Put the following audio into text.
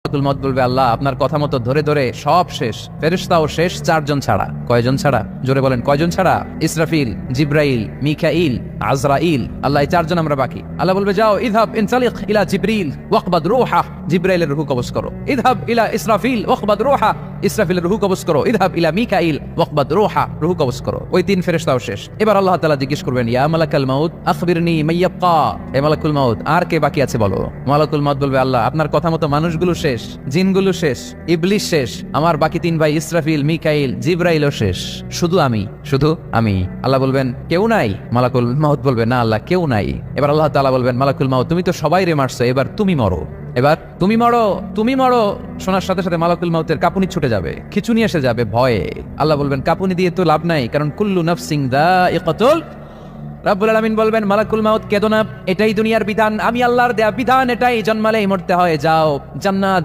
মালাকুল মউত বলবে আল্লাহ আপনার কথা মতো ধরে ধরে সব শেষ, ফেরেশতাও শেষ, 4 জন ছাড়া। কয়জন ছাড়া? জোরে বলেন, কয়জন ছাড়া? ইসরাফিল, জিব্রাইল, মিকাইল, আজরাইল। আল্লাহ এই 4 জন আমরা বাকি। আল্লাহ বলবে যাও ইযহাব ইনতালিক ইলা জিবরিল ওয়াকবাদ রূহা, জিব্রাইলের রূহ কবজ করো। ইযহাব ইলা ইসরাফিল ওয়াকবাদ রূহা, ইসরাফিলের রূহ কবজ করো। ইযহাব ইলা মিকাইল ওয়াকবাদ রূহা, রূহ কবজ করো। ওই 3 ফেরেশতাও শেষ। এবার আল্লাহ তাআলা জিজ্ঞেস করবেন ইয়া মালাকাল মউত আখবিরনি মাইয়াবকা, এ মালাকুল মউত আর কে বাকি আছে বলো। মালাকুল মউত বলবে আল্লাহ আপনার কথা মতো মানুষগুলো শেষ, জিনগুলো শেষ, ইবলিস শেষ, আমার বাকি 3 ভাই ইসরাফিল, মিকাইল, জিব্রাইলও শেষ, শুধু আমি, শুধু আমি। আল্লাহ বলবেন কেউ নাই? মালাকুল মউত বলবে না আল্লাহ কেউ নাই। এবার আল্লাহ তাআলা বলবেন মালাকুল মউত তুমি তো সবাই রে মারছো, এবার তুমি মরো, এবার তুমি মরো, তুমি মরো। শোনার সাথে সাথে মালাকুল মউতের কাঁপুনি ছুটে যাবে, খিচুনি এসে যাবে ভয়ে। আল্লাহ বলবেন কাঁপুনি দিয়ে তো লাভ নাই, কারণ কুল্লু নাফসিন যায়িকাতুল। রব্বুল আলামিন বলবেন মালাকুল মউত কেঁদো না, এটাই দুনিয়ার বিধান, আমি আল্লাহর দেয়া বিধান, এটাই, জন্মালেই মরতে হয়, যাও জান্নাত